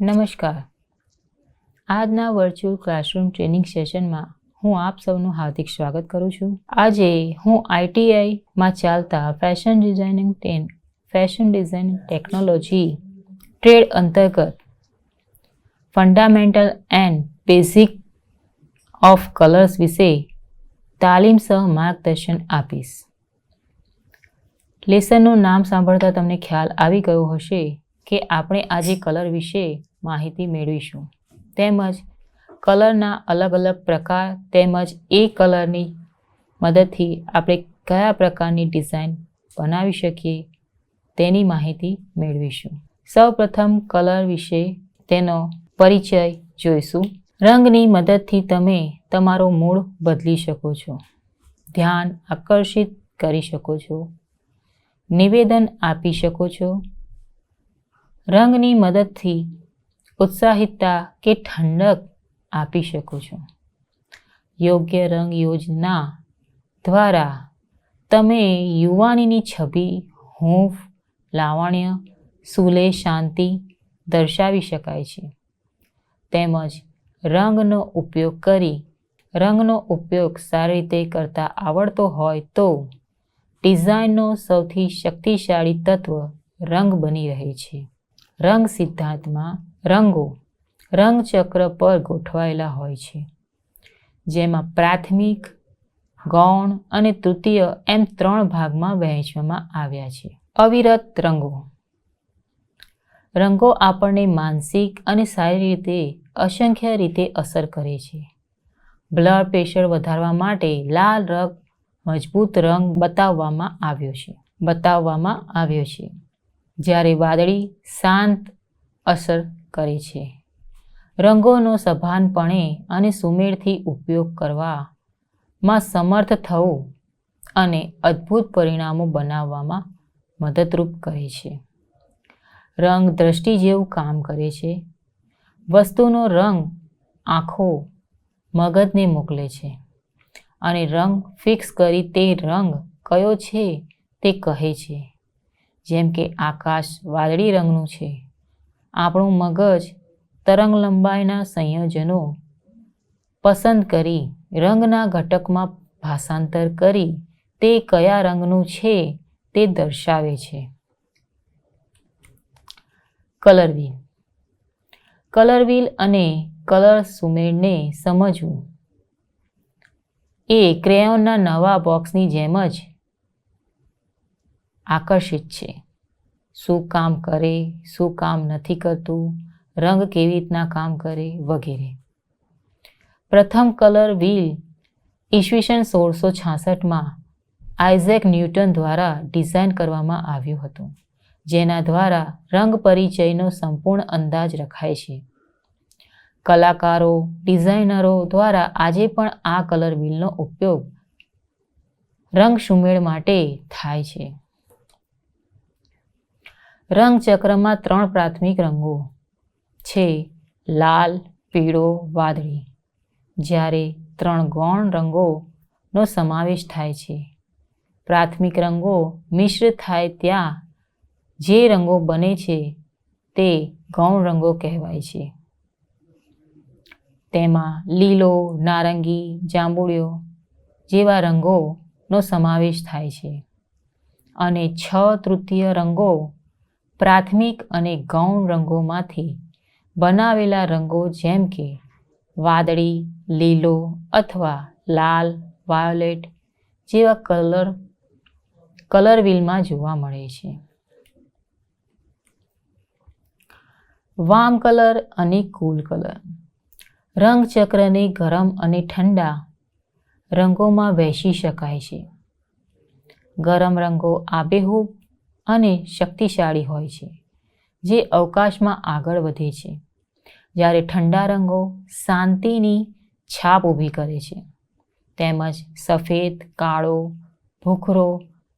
નમસ્કાર. આજના virtual classroom training સેશનમાં હું આપ સૌનું હાર્દિક સ્વાગત કરું છું. આજે હું ITIમાં ચાલતા ફેશન ડિઝાઇનિંગ ટેકનોલોજી ટ્રેડ અંતર્ગત fundamental and basic of colours વિશે તાલીમ સહ માર્ગદર્શન આપીશ. લેસનનું નામ સાંભળતા તમને ખ્યાલ આવી ગયો હશે કે આપણે આજે કલર વિશે માહિતી મેળવીશું, તેમજ કલરના અલગ અલગ પ્રકાર તેમજ એ કલરની મદદથી આપણે કયા પ્રકારની ડિઝાઇન બનાવી શકીએ તેની માહિતી મેળવીશું. સૌપ્રથમ કલર વિશે તેનો પરિચય જોઈશું. રંગની મદદથી તમે તમારો મૂડ બદલી શકો છો, ધ્યાન આકર્ષિત કરી શકો છો, નિવેદન આપી શકો છો. રંગની મદદથી ઉત્સાહિતતા કે ઠંડક આપી શકો છો. યોગ્ય રંગ યોજના દ્વારા તમે યુવાનીની છબી, હૂંફ, લાવણ્ય, સુલેહ, શાંતિ દર્શાવી શકાય છે. તેમજ રંગનો ઉપયોગ સારી રીતે કરતા આવડતો હોય તો ડિઝાઇનનો સૌથી શક્તિશાળી તત્વ રંગ બની રહે છે. રંગ સિદ્ધાંતમાં રંગો રંગચક્ર પર ગોઠવાયેલા હોય છે, જેમાં પ્રાથમિક, ગૌણ અને તૃતીય એમ 3 ભાગમાં વહેંચવામાં આવ્યા છે. અવિરત રંગો આપણને માનસિક અને શારીરિક રીતે અસંખ્ય રીતે અસર કરે છે. બ્લડ પ્રેશર વધારવા માટે લાલ રંગ મજબૂત રંગ બતાવવામાં આવ્યો છે, જ્યારે વાદળી શાંત અસર કરે છે. રંગોનો સભાનપણે અને સુમેળથી ઉપયોગ કરવામાં સમર્થ થવું અને અદ્ભુત પરિણામો બનાવવામાં મદદરૂપ કરે છે. રંગ દ્રષ્ટિ જેવું કામ કરે છે. વસ્તુનો રંગ આંખો મગજને મોકલે છે અને રંગ ફિક્સ કરી તે રંગ કયો છે તે કહે છે. જેમ કે આકાશ વાદળી રંગનું છે. આપણું મગજ તરંગલંબાઇના સંયોજનો પસંદ કરી રંગના ઘટકમાં ભાષાંતર કરી તે કયા રંગનું છે તે દર્શાવે છે. કલર વ્હીલ અને કલર સુમેળને સમજવું એ ક્રેયોનના નવા બોક્સની જેમ જ આકર્ષિત છે. શું કામ કરે, શું કામ નથી કરતું, રંગ કેવી રીતના કામ કરે વગેરે. પ્રથમ કલર વ્હીલ ઈસવીસન 1666માં આઇઝેક ન્યૂટન દ્વારા ડિઝાઇન કરવામાં આવ્યું હતું, જેના દ્વારા રંગ પરિચયનો સંપૂર્ણ અંદાજ રખાય છે. કલાકારો, ડિઝાઇનરો દ્વારા આજે પણ આ કલર વ્હીલનો ઉપયોગ રંગ સુમેળ માટે થાય છે. રંગચક્રમાં 3 પ્રાથમિક રંગો છે: લાલ, પીળો, વાદળી, જ્યારે 3 ગૌણ રંગોનો સમાવેશ થાય છે. પ્રાથમિક રંગો મિશ્ર થાય ત્યાં જે રંગો બને છે તે ગૌણ રંગો કહેવાય છે. તેમાં લીલો, નારંગી, જાંબુડિયો જેવા રંગોનો સમાવેશ થાય છે અને 6/3 રંગો પ્રાથમિક અને ગૌણ રંગોમાંથી બનાવેલા રંગો જેમ કે વાદળી, લીલો અથવા લાલ, વાયોલેટ જેવા કલર વ્હીલમાં જોવા મળે છે. વાર્મ કલર અને કૂલ કલર રંગચક્રને ગરમ અને ઠંડા રંગોમાં વહેંચી શકાય છે. ગરમ રંગો આબેહૂબ અને શક્તિશાળી હોય છે, જે અવકાશમાં આગળ વધે છે, જ્યારે ઠંડા રંગો શાંતિની છાપ ઊભી કરે છે. તેમજ સફેદ, કાળો, ભૂખરો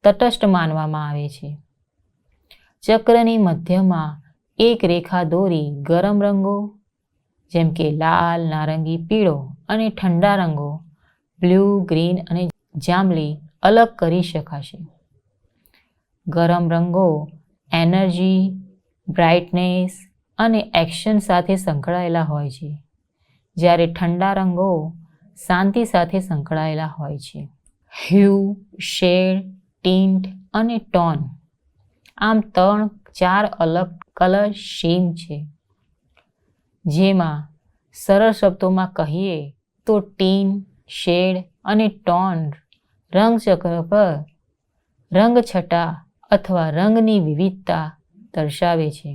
તટસ્થ માનવામાં આવે છે. ચક્રની મધ્યમાં એક રેખા દોરી ગરમ રંગો જેમ કે લાલ, નારંગી, પીળો અને ઠંડા રંગો બ્લુ, ગ્રીન અને જાંબલી અલગ કરી શકાશે. ગરમ રંગો એનર્જી, બ્રાઇટનેસ અને એક્શન સાથે સંકળાયેલા હોય છે, જ્યારે ઠંડા રંગો શાંતિ સાથે સંકળાયેલા હોય છે. હ્યુ, શેડ, ટિન્ટ અને ટોન આમ 3-4 અલગ કલર સ્કીમ છે, જેમાં સરળ શબ્દોમાં કહીએ તો ટીન, શેડ અને ટોન રંગચક્ર પર રંગછટા અથવા રંગની વિવિધતા દર્શાવે છે.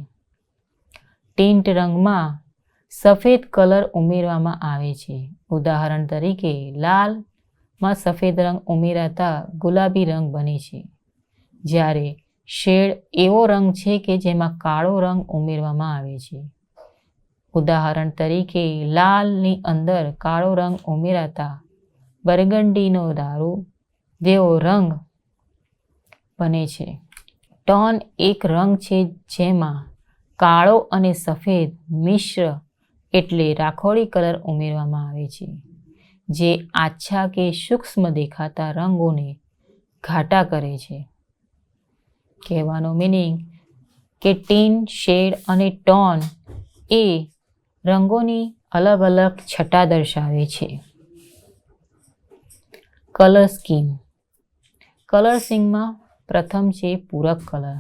ટિન્ટ રંગમાં સફેદ કલર ઉમેરવામાં આવે છે. ઉદાહરણ તરીકે લાલમાં સફેદ રંગ ઉમેરાતા ગુલાબી રંગ બને છે, જ્યારે શેડ એવો રંગ છે કે જેમાં કાળો રંગ ઉમેરવામાં આવે છે. ઉદાહરણ તરીકે લાલની અંદર કાળો રંગ ઉમેરાતા બરગંડીનો દારૂ જેવો રંગ બને છે. ટોન એક રંગ છે જેમાં કાળો અને સફેદ મિશ્ર એટલે રાખોડી કલર ઉમેરવામાં આવે છે, જે આછા કે સૂક્ષ્મ દેખાતા રંગોને ઘાટા કરે છે. કહેવાનો મિનિંગ કે ટીન, શેડ અને ટોન એ રંગોની અલગ અલગ છટા દર્શાવે છે. Colour scheme. કલર સ્કીમમાં પ્રથમ છે પૂરક કલર.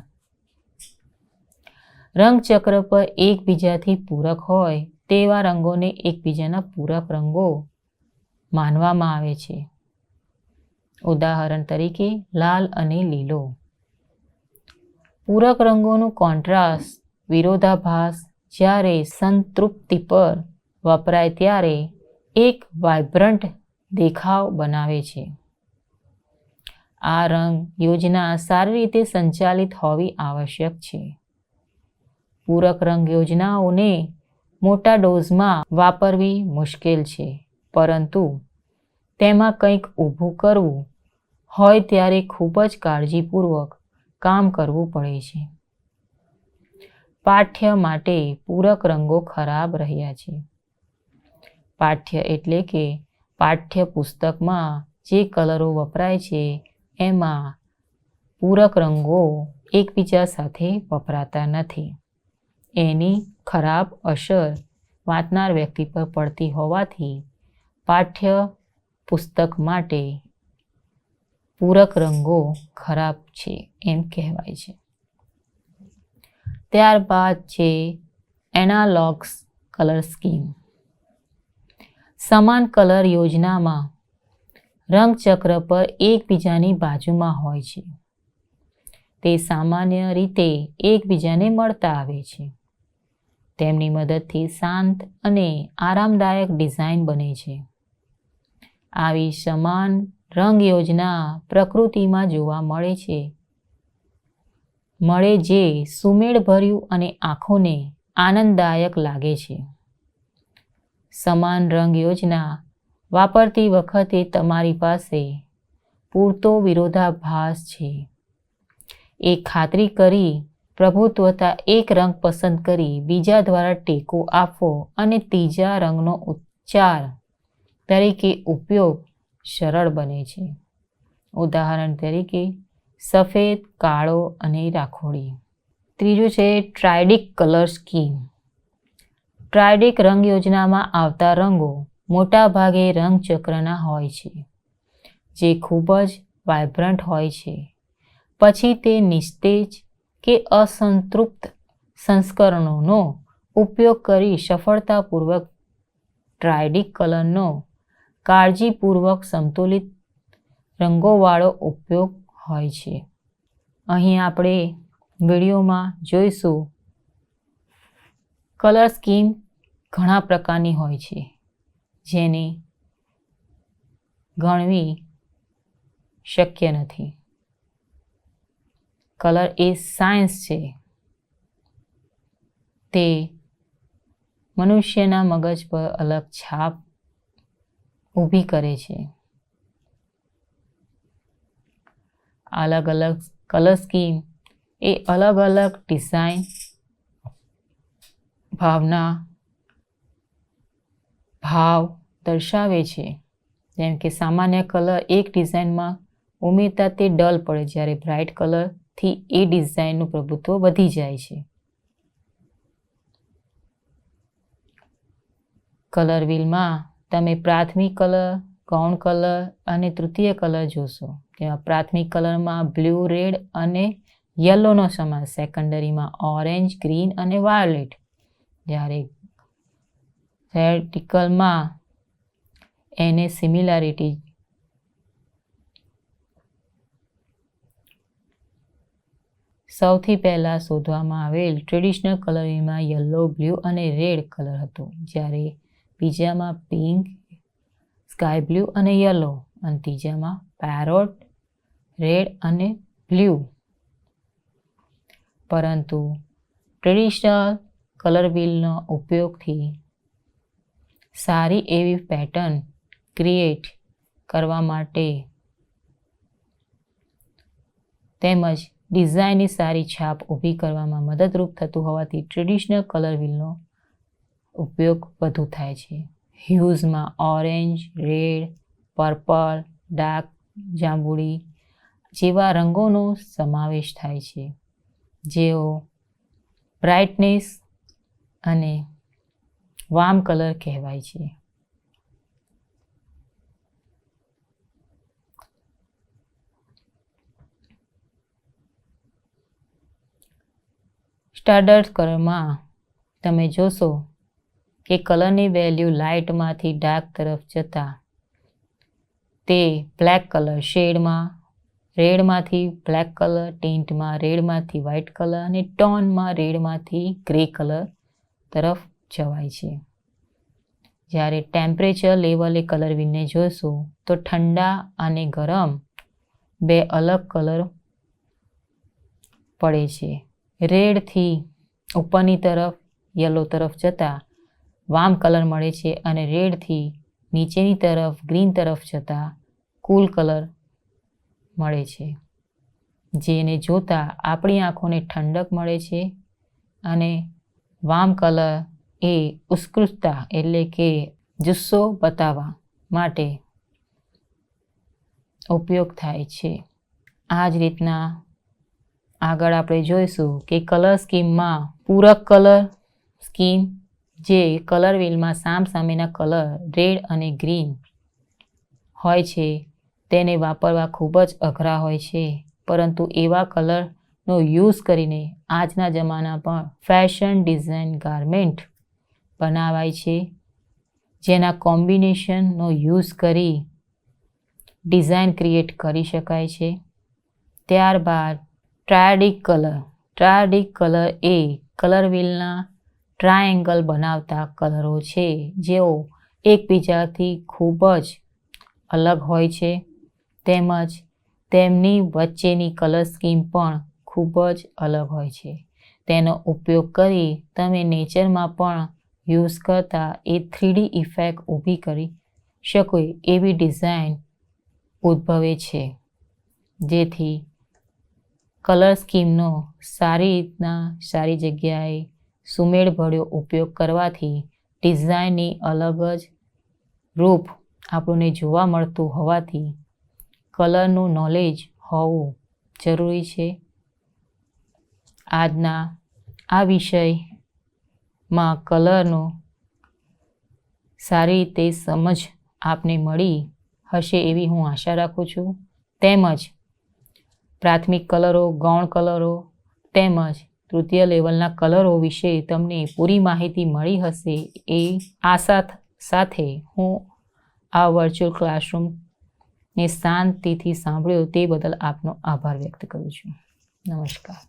રંગચક્ર પર એકબીજાથી પૂરક હોય તેવા રંગોને એકબીજાના પૂરક રંગો માનવામાં આવે છે. ઉદાહરણ તરીકે લાલ અને લીલો. પૂરક રંગોનું કોન્ટ્રાસ્ટ વિરોધાભાસ જ્યારે સંતૃપ્તિ પર વપરાય ત્યારે એક વાઇબ્રન્ટ દેખાવ બનાવે છે. આ રંગ યોજના સારી રીતે સંચાલિત હોવી આવશ્યક છે. પૂરક રંગ યોજનાઓને મોટા ડોઝમાં વાપરવી મુશ્કેલ છે, પરંતુ તેમાં કંઈક ઊભું કરવું હોય ત્યારે ખૂબ જ કાળજીપૂર્વક કામ કરવું પડે છે. પાઠ્ય માટે પૂરક રંગો ખરાબ રહ્યા છે. પાઠ્ય એટલે કે પાઠ્ય પુસ્તકમાં જે કલરો વપરાય છે એમાં પૂરક રંગો એકબીજા સાથે વપરાતા નથી. એની ખરાબ અસર વાંચનાર વ્યક્તિ પર પડતી હોવાથી પાઠ્ય પુસ્તક માટે પૂરક રંગો ખરાબ છે એમ કહેવાય છે. ત્યારબાદ છે એનાલોગ્સ કલર સ્કીમ. સમાન કલર યોજનામાં રંગચક્ર પર એકબીજાની બાજુમાં હોય છે. તે સામાન્ય રીતે એકબીજાને મળતા આવે છે. તેમની મદદથી શાંત અને આરામદાયક ડિઝાઇન બને છે. આવી સમાન રંગ યોજના પ્રકૃતિમાં જોવા મળે જે સુમેળભર્યું અને આંખોને આનંદદાયક લાગે છે. સમાન રંગ યોજના વાપરતી વખતે તમારી પાસે પૂરતો વિરોધાભાસ છે એ ખાતરી કરી પ્રભુત્વતા એક રંગ પસંદ કરી બીજા દ્વારા ટેકો આપવો અને ત્રીજા રંગનો ઉચ્ચાર તરીકે ઉપયોગ સરળ બને છે. ઉદાહરણ તરીકે સફેદ, કાળો અને રાખોડી. ત્રીજું છે ટ્રાયડિક કલર સ્કીમ. ટ્રાયડિક રંગ યોજનામાં આવતા રંગો મોટાભાગે રંગચક્રના હોય છે, જે ખૂબ જ વાઇબ્રન્ટ હોય છે. પછી તે નિસ્તેજ કે અસંતૃપ્ત સંસ્કરણોનો ઉપયોગ કરી સફળતાપૂર્વક ટ્રાયડિક કલરનો કાળજીપૂર્વક સંતુલિત રંગોવાળો ઉપયોગ હોય છે. અહીં આપણે વિડીયોમાં જોઈશું કલર સ્કીમ ઘણા પ્રકારની હોય છે, જેને ગણવી શક્ય નથી. કલર એ સાયન્સ છે. તે મનુષ્યના મગજ પર અલગ છાપ ઊભી કરે છે. અલગ અલગ કલર સ્કીમ એ અલગ અલગ ડિઝાઇન, ભાવના, ભાવ દર્શાવે છે. જેમ કે સામાન્ય કલર એક ડિઝાઇનમાં ઉમેરતા તે ડલ પડે, જ્યારે બ્રાઇટ કલરથી એ ડિઝાઇનનું પ્રભુત્વ વધી જાય છે. કલર વ્હીલમાં તમે પ્રાથમિક કલર, ગૌણ કલર અને તૃતીય કલર જોશો. તેમાં પ્રાથમિક કલરમાં બ્લુ, રેડ અને યલોનો સમાવેશ, સેકન્ડરીમાં ઓરેન્જ, ગ્રીન અને વાયોલેટ, જ્યારે થિયોરેટિકલમાં એને સિમિલારિટી સૌથી પહેલાં શોધવામાં આવેલ ટ્રેડિશનલ કલરિંગમાં યલો, બ્લુ અને રેડ કલર હતો, જ્યારે બીજામાં પિંક, સ્કાય બ્લુ અને યલો, અને ત્રીજામાં પેરોટ, રેડ અને બ્લુ. પરંતુ ટ્રેડિશનલ કલર વ્હીલનો ઉપયોગથી સારી એવી પેટર્ન ક્રિએટ કરવા માટે તેમજ ડિઝાઇનની સારી છાપ ઊભી કરવામાં મદદરૂપ થતું હોવાથી ટ્રેડિશનલ કલર વ્હીલનો ઉપયોગ વધુ થાય છે. હ્યુઝમાં ઓરેન્જ, રેડ, પર્પલ, ડાર્ક જાંબુડી જેવા રંગોનો સમાવેશ થાય છે, જેઓ બ્રાઇટનેસ અને વાર્મ કલર કહેવાય છે. સ્ટાન્ડર્ડ કલરમાં તમે જોશો કે કલરની વેલ્યુ લાઇટમાંથી ડાર્ક તરફ જતા તે બ્લેક કલર શેડમાં, રેડમાંથી બ્લેક કલર, ટિન્ટમાં રેડમાંથી વ્હાઇટ કલર અને ટોનમાં રેડમાંથી ગ્રે કલર તરફ જવાય છે. જ્યારે ટેમ્પરેચર લેવલે કલર વ્હીલને જોશો તો ઠંડા અને ગરમ બે અલગ કલર પડે છે. રેડથી ઉપરની તરફ યલો તરફ જતા વાર્મ કલર મળે છે અને રેડથી નીચેની તરફ ગ્રીન તરફ જતા કૂલ કલર મળે છે, જેને જોતા આપણી આંખોને ઠંડક મળે છે. અને વાર્મ કલર એ ઉત્કૃષ્ટતા એટલે કે જુસ્સો બતાવવા માટે ઉપયોગ થાય છે. આ જ રીતના આગળ આપણે જોઈશું કે કલર સ્કીમમાં પૂરક કલર સ્કીમ, જે કલર વ્હીલમાં સામસામેના કલર રેડ અને ગ્રીન હોય છે, તેને વાપરવા ખૂબ જ અઘરા હોય છે, પરંતુ એવા કલરનો યુઝ કરીને આજના જમાના પર ફેશન ડિઝાઇન ગારમેન્ટ બનાવાય છે, જેના કોમ્બિનેશનનો યુઝ કરી ડિઝાઇન ક્રિએટ કરી શકાય છે. ત્યારબાદ ટ્રાયડિક કલર એ કલર વ્હીલના ટ્રાયેંગલ બનાવતા કલરો છે, જેઓ એકબીજાથી ખૂબ જ અલગ હોય છે, તેમજ તેમની વચ્ચેની કલર સ્કીમ પણ ખૂબ જ અલગ હોય છે. તેનો ઉપયોગ કરી તમે નેચરમાં પણ યુઝ કરતા એ 3D ઇફેક્ટ ઊભી કરી શકો એવી ડિઝાઇન ઉદ્ભવે છે, જેથી કલર સ્કીમનો સારી જગ્યાએ સુમેળભર્યો ઉપયોગ કરવાથી ડિઝાઇનની અલગ જ રૂપ આપણને જોવા મળતું હોવાથી કલરનું નોલેજ હોવું જરૂરી છે. આજના આ વિષયમાં કલરનો સારી રીતે સમજ આપને મળી હશે એવી હું આશા રાખું છું. તેમજ પ્રાથમિક કલરો, ગૌણ કલરો તેમજ તૃતીય લેવલના કલરો વિશે તમને પૂરી માહિતી મળી હશે એ આશા સાથે હું આ વર્ચ્યુઅલ ક્લાસરૂમને શાંતિથી સાંભળ્યો તે બદલ આપનો આભાર વ્યક્ત કરું છું. નમસ્કાર.